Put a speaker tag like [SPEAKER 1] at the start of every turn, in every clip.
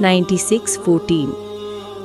[SPEAKER 1] 96:14।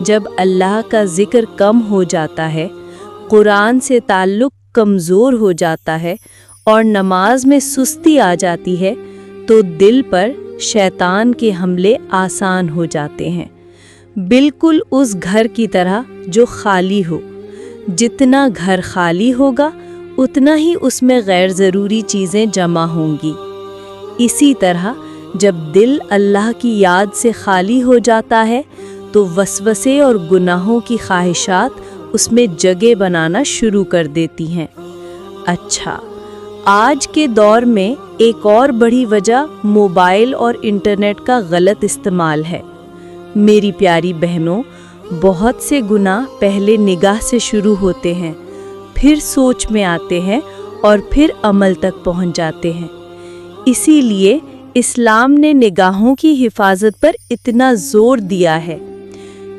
[SPEAKER 1] جب اللہ کا ذکر کم ہو جاتا ہے، قرآن سے تعلق کمزور ہو جاتا ہے اور نماز میں سستی آ جاتی ہے تو دل پر شیطان کے حملے آسان ہو جاتے ہیں، بالکل اس گھر کی طرح جو خالی ہو۔ جتنا گھر خالی ہوگا اتنا ہی اس میں غیر ضروری چیزیں جمع ہوں گی۔ اسی طرح جب دل اللہ کی یاد سے خالی ہو جاتا ہے تو وسوسے اور گناہوں کی خواہشات اس میں جگہ بنانا شروع کر دیتی ہیں۔ اچھا، آج کے دور میں ایک اور بڑی وجہ موبائل اور انٹرنیٹ کا غلط استعمال ہے۔ میری پیاری بہنوں، بہت سے گناہ پہلے نگاہ سے شروع ہوتے ہیں، پھر سوچ میں آتے ہیں اور پھر عمل تک پہنچ جاتے ہیں۔ اسی لیے اسلام نے نگاہوں کی حفاظت پر اتنا زور دیا ہے،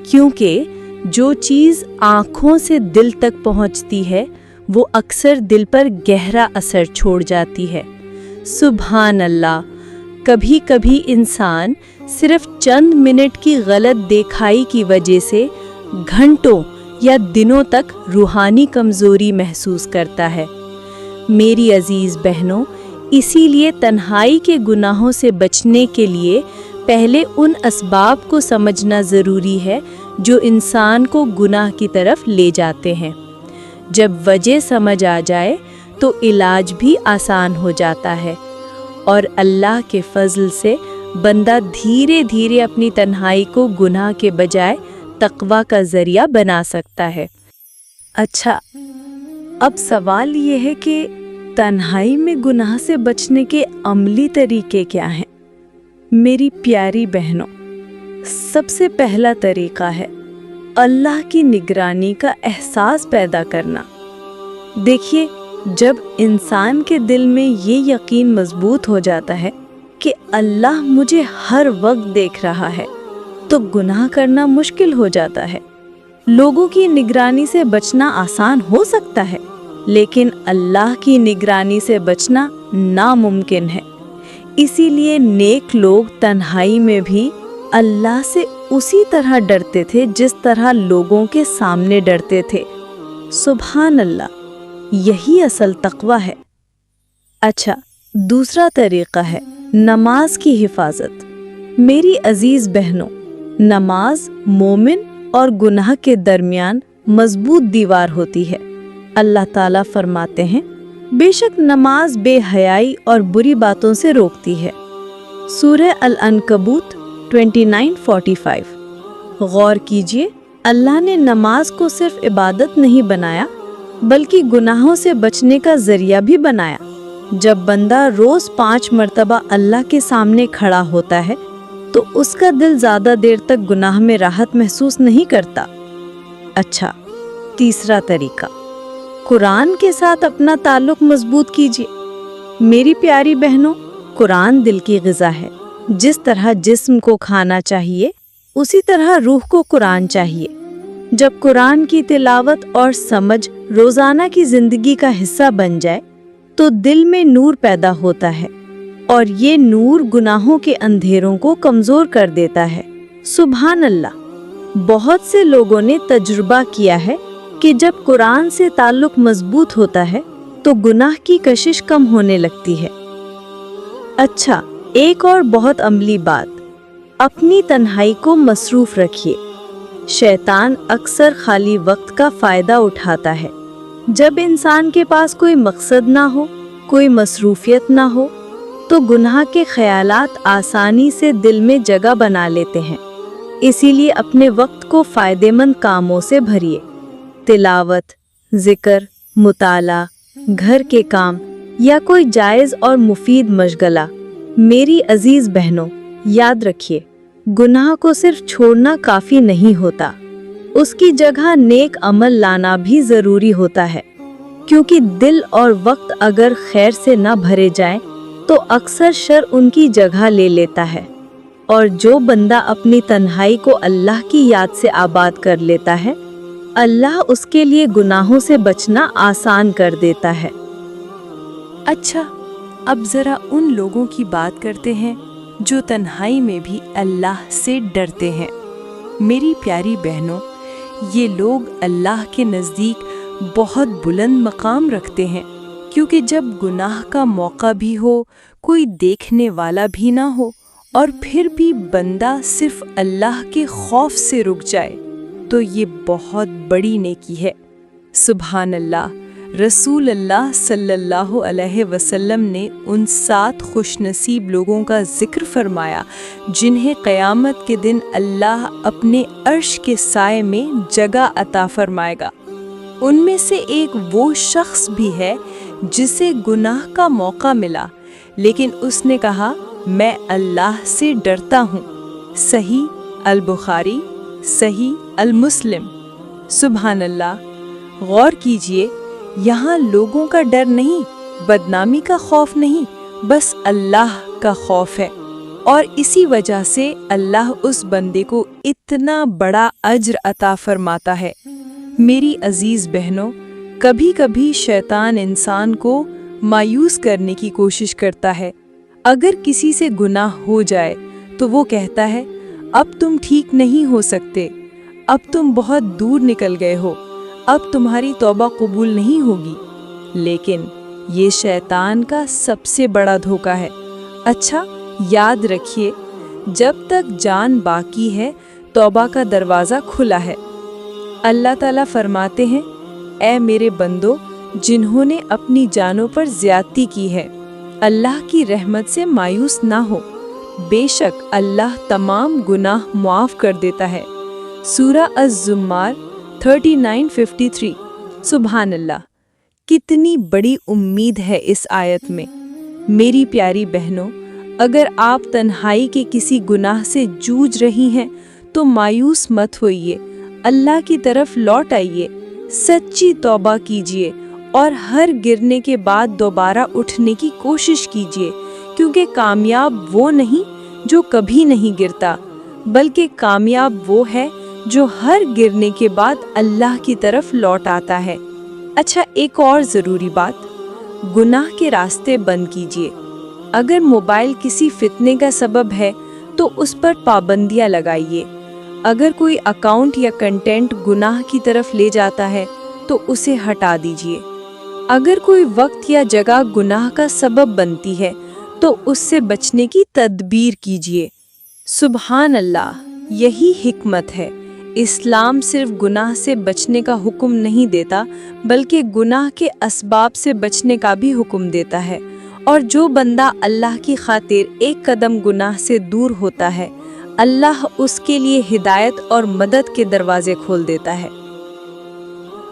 [SPEAKER 1] کیونکہ جو چیز آنکھوں سے دل تک پہنچتی ہے وہ اکثر دل پر گہرا اثر چھوڑ جاتی ہے۔ سبحان اللہ! کبھی کبھی انسان صرف چند منٹ کی غلط دیکھائی کی وجہ سے گھنٹوں یا دنوں تک روحانی کمزوری محسوس کرتا ہے۔ میری عزیز بہنوں، اسی لیے تنہائی کے گناہوں سے بچنے کے لیے پہلے ان اسباب کو سمجھنا ضروری ہے جو انسان کو گناہ کی طرف لے جاتے ہیں۔ جب وجہ سمجھ آ جائے تو علاج بھی آسان ہو جاتا ہے، اور اللہ کے فضل سے بندہ دھیرے دھیرے اپنی تنہائی کو گناہ کے بجائے تقویٰ کا ذریعہ بنا سکتا ہے۔ اچھا، اب سوال یہ ہے کہ تنہائی میں گناہ سے بچنے کے عملی طریقے کیا ہیں؟ میری پیاری بہنوں، سب سے پہلا طریقہ ہے اللہ کی نگرانی کا احساس پیدا کرنا۔ دیکھیے، جب انسان کے دل میں یہ یقین مضبوط ہو جاتا ہے کہ اللہ مجھے ہر وقت دیکھ رہا ہے تو گناہ کرنا مشکل ہو جاتا ہے۔ لوگوں کی نگرانی سے بچنا آسان ہو سکتا ہے، لیکن اللہ کی نگرانی سے بچنا ناممکن ہے۔ اسی لیے نیک لوگ تنہائی میں بھی اللہ سے اسی طرح ڈرتے تھے جس طرح لوگوں کے سامنے ڈرتے تھے۔ سبحان اللہ! یہی اصل تقویٰ ہے۔ اچھا، دوسرا طریقہ ہے نماز کی حفاظت۔ میری عزیز بہنوں، نماز مومن اور گناہ کے درمیان مضبوط دیوار ہوتی ہے۔ اللہ تعالیٰ فرماتے ہیں، بے شک نماز بے حیائی اور بری باتوں سے روکتی ہے۔ سورہ العنکبوت 29:45۔ غور کیجئے، اللہ نے نماز کو صرف عبادت نہیں بنایا بلکہ گناہوں سے بچنے کا ذریعہ بھی بنایا۔ جب بندہ روز 5 مرتبہ اللہ کے سامنے کھڑا ہوتا ہے تو اس کا دل زیادہ دیر تک گناہ میں راحت محسوس نہیں کرتا۔ اچھا، تیسرا طریقہ، قرآن کے ساتھ اپنا تعلق مضبوط کیجیے۔ میری پیاری بہنوں، قرآن دل کی غذا ہے۔ جس طرح جسم کو کھانا چاہیے اسی طرح روح کو قرآن چاہیے۔ جب قرآن کی تلاوت اور سمجھ روزانہ کی زندگی کا حصہ بن جائے تو دل میں نور پیدا ہوتا ہے، اور یہ نور گناہوں کے اندھیروں کو کمزور کر دیتا ہے۔ سبحان اللہ! بہت سے لوگوں نے تجربہ کیا ہے کہ جب قرآن سے تعلق مضبوط ہوتا ہے تو گناہ کی کشش کم ہونے لگتی ہے۔ اچھا، ایک اور بہت عملی بات، اپنی تنہائی کو مصروف رکھیے۔ شیطان اکثر خالی وقت کا فائدہ اٹھاتا ہے۔ جب انسان کے پاس کوئی مقصد نہ ہو، کوئی مصروفیت نہ ہو تو گناہ کے خیالات آسانی سے دل میں جگہ بنا لیتے ہیں۔ اسی لیے اپنے وقت کو فائدہ مند کاموں سے بھریے۔ تلاوت، ذکر، مطالعہ، گھر کے کام یا کوئی جائز اور مفید مشغلہ۔ میری عزیز بہنوں، یاد رکھیے، گناہ کو صرف چھوڑنا کافی نہیں ہوتا، اس کی جگہ نیک عمل لانا بھی ضروری ہوتا ہے، کیونکہ دل اور وقت اگر خیر سے نہ بھرے جائیں تو اکثر شر ان کی جگہ لے لیتا ہے، اور جو بندہ اپنی تنہائی کو اللہ کی یاد سے آباد کر لیتا ہے، اللہ اس کے لیے گناہوں سے بچنا آسان کر دیتا ہے۔ اچھا، اب ذرا ان لوگوں کی بات کرتے ہیں جو تنہائی میں بھی اللہ سے ڈرتے ہیں۔
[SPEAKER 2] میری پیاری بہنوں، یہ لوگ اللہ کے نزدیک بہت بلند مقام رکھتے ہیں، کیونکہ جب گناہ کا موقع بھی ہو، کوئی دیکھنے والا بھی نہ ہو، اور پھر بھی بندہ صرف اللہ کے خوف سے رک جائے تو یہ بہت بڑی نیکی ہے۔ سبحان اللہ۔ رسول اللہ صلی اللہ علیہ وسلم نے ان 7 خوش نصیب لوگوں کا ذکر فرمایا جنہیں قیامت کے دن اللہ اپنے عرش کے سائے میں جگہ عطا فرمائے گا۔ ان میں سے ایک وہ شخص بھی ہے جسے گناہ کا موقع ملا، لیکن اس نے کہا میں اللہ سے ڈرتا ہوں۔ صحیح البخاری، صحیح المسلم۔ سبحان اللہ۔ غور کیجئے، یہاں لوگوں کا ڈر نہیں، بدنامی کا خوف نہیں، بس اللہ کا خوف ہے، اور اسی وجہ سے اللہ اس بندے کو اتنا بڑا اجر عطا فرماتا ہے۔ میری عزیز بہنوں، کبھی کبھی شیطان انسان کو مایوس کرنے کی کوشش کرتا ہے۔ اگر کسی سے گناہ ہو جائے تو وہ کہتا ہے اب تم ٹھیک نہیں ہو سکتے، اب تم بہت دور نکل گئے ہو، اب تمہاری توبہ قبول نہیں ہوگی۔ لیکن یہ شیطان کا سب سے بڑا دھوکہ ہے۔ اچھا یاد رکھیے، جب تک جان باقی ہے توبہ کا دروازہ کھلا ہے۔ اللہ تعالیٰ فرماتے ہیں، اے میرے بندو جنہوں نے اپنی جانوں پر زیادتی کی ہے، اللہ کی رحمت سے مایوس نہ ہو، بے شک اللہ تمام گناہ معاف کر دیتا ہے۔ سورہ الزمار 39:53۔ سبحان اللہ، کتنی بڑی امید ہے اس آیت میں۔ میری پیاری بہنوں، اگر آپ تنہائی کے کسی گناہ سے جوجھ رہی ہیں تو مایوس مت ہوئیے، اللہ کی طرف لوٹ آئیے، سچی توبہ کیجیے اور ہر گرنے کے بعد دوبارہ اٹھنے کی کوشش کیجیے، کیونکہ کامیاب وہ نہیں جو کبھی نہیں گرتا، بلکہ کامیاب وہ ہے جو ہر گرنے کے بعد اللہ کی طرف لوٹ آتا ہے۔ اچھا ایک اور ضروری بات، گناہ کے راستے بند کیجیے۔ اگر موبائل کسی فتنے کا سبب ہے تو اس پر پابندیاں لگائیے۔ اگر کوئی اکاؤنٹ یا کنٹینٹ گناہ کی طرف لے جاتا ہے تو اسے ہٹا دیجیے۔ اگر کوئی وقت یا جگہ گناہ کا سبب بنتی ہے تو اس سے بچنے کی تدبیر کیجیے۔ سبحان اللہ، یہی حکمت ہے۔ اسلام صرف گناہ سے بچنے کا حکم نہیں دیتا، بلکہ گناہ کے اسباب سے بچنے کا بھی حکم دیتا ہے، اور جو بندہ اللہ کی خاطر ایک قدم گناہ سے دور ہوتا ہے، اللہ اس کے لیے ہدایت اور مدد کے دروازے کھول دیتا ہے۔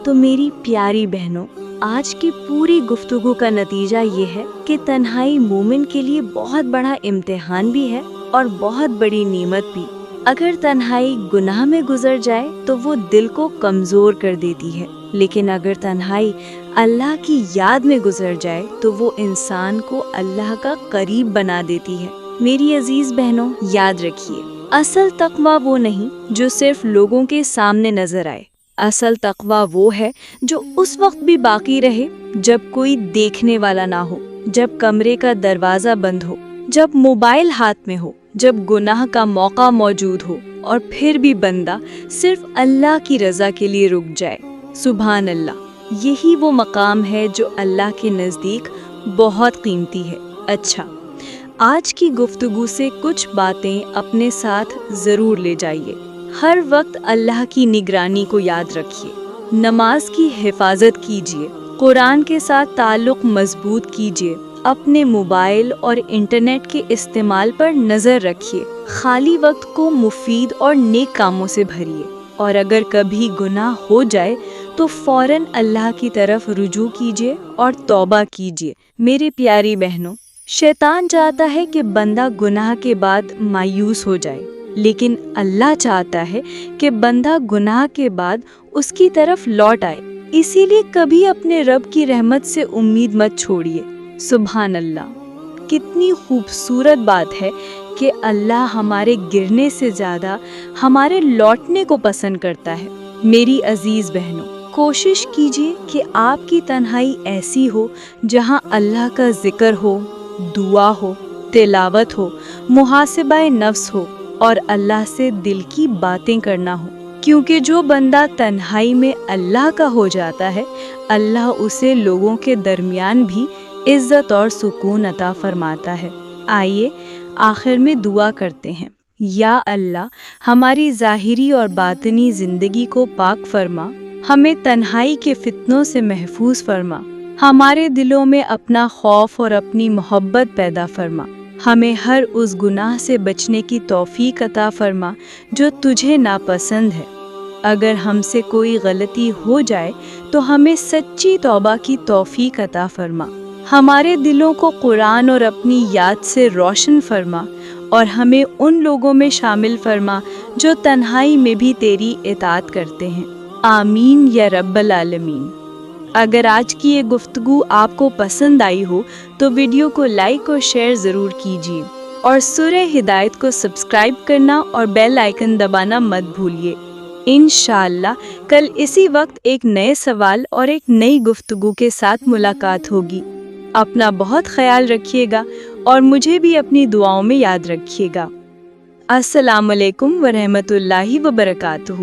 [SPEAKER 1] تو میری پیاری بہنوں، آج کی پوری گفتگو کا نتیجہ یہ ہے کہ تنہائی مومن کے لیے بہت بڑا امتحان بھی ہے اور بہت بڑی نعمت بھی۔ اگر تنہائی گناہ میں گزر جائے تو وہ دل کو کمزور کر دیتی ہے، لیکن اگر تنہائی اللہ کی یاد میں گزر جائے تو وہ انسان کو اللہ کا قریب بنا دیتی ہے۔ میری عزیز بہنوں، یاد رکھیے، اصل تقویٰ وہ نہیں جو صرف لوگوں کے سامنے نظر آئے، اصل تقویٰ وہ ہے جو اس وقت بھی باقی رہے جب کوئی دیکھنے والا نہ ہو، جب کمرے کا دروازہ بند ہو، جب موبائل ہاتھ میں ہو، جب گناہ کا موقع موجود ہو، اور پھر بھی بندہ صرف اللہ کی رضا کے لیے رک جائے۔ سبحان اللہ، یہی وہ مقام ہے جو اللہ کے نزدیک بہت قیمتی ہے۔ اچھا، آج کی گفتگو سے کچھ باتیں اپنے ساتھ ضرور لے جائیے۔ ہر وقت اللہ کی نگرانی کو یاد رکھیے، نماز کی حفاظت کیجیے، قرآن کے ساتھ تعلق مضبوط کیجیے، اپنے موبائل اور انٹرنیٹ کے استعمال پر نظر رکھیے، خالی وقت کو مفید اور نیک کاموں سے بھریے، اور اگر کبھی گناہ ہو جائے تو فوراً اللہ کی طرف رجوع کیجیے اور توبہ کیجیے۔ میری پیاری بہنوں، شیطان چاہتا ہے کہ بندہ گناہ کے بعد مایوس ہو جائے، لیکن اللہ چاہتا ہے کہ بندہ گناہ کے بعد اس کی طرف لوٹ آئے۔ اسی لیے کبھی اپنے رب کی رحمت سے امید مت چھوڑیے۔ سبحان اللہ، کتنی خوبصورت بات ہے کہ اللہ ہمارے گرنے سے زیادہ ہمارے لوٹنے کو پسند کرتا ہے۔ میری عزیز بہنوں، کوشش کیجیے کہ آپ کی تنہائی ایسی ہو جہاں اللہ کا ذکر ہو، دعا ہو، تلاوت ہو، محاسبہ نفس ہو،
[SPEAKER 2] اور اللہ سے دل کی باتیں کرنا ہو، کیونکہ جو بندہ تنہائی میں اللہ کا ہو جاتا ہے، اللہ اسے لوگوں کے درمیان بھی عزت اور سکون عطا فرماتا ہے۔ آئیے آخر میں دعا کرتے ہیں۔ یا اللہ، ہماری ظاہری اور باطنی زندگی کو پاک فرما، ہمیں تنہائی کے فتنوں سے محفوظ فرما، ہمارے دلوں میں اپنا خوف اور اپنی محبت پیدا فرما، ہمیں ہر اس گناہ سے بچنے کی توفیق عطا فرما جو تجھے ناپسند ہے۔ اگر ہم سے کوئی غلطی ہو جائے تو ہمیں سچی توبہ کی توفیق عطا فرما، ہمارے دلوں کو قرآن اور اپنی یاد سے روشن فرما، اور ہمیں ان لوگوں میں شامل فرما جو تنہائی میں بھی تیری اطاعت کرتے ہیں۔ آمین یا رب العالمین۔ اگر آج کی یہ گفتگو آپ کو پسند آئی ہو تو ویڈیو کو لائک اور شیئر ضرور کیجیے، اور سورہ ہدایت کو سبسکرائب کرنا اور بیل آئیکن دبانا مت بھولیے۔ انشاءاللہ کل اسی وقت ایک نئے سوال اور ایک نئی گفتگو کے ساتھ ملاقات ہوگی۔ اپنا بہت خیال رکھیے گا اور مجھے بھی اپنی دعاؤں میں یاد رکھیے گا۔ السلام علیکم ورحمۃ اللہ وبرکاتہ۔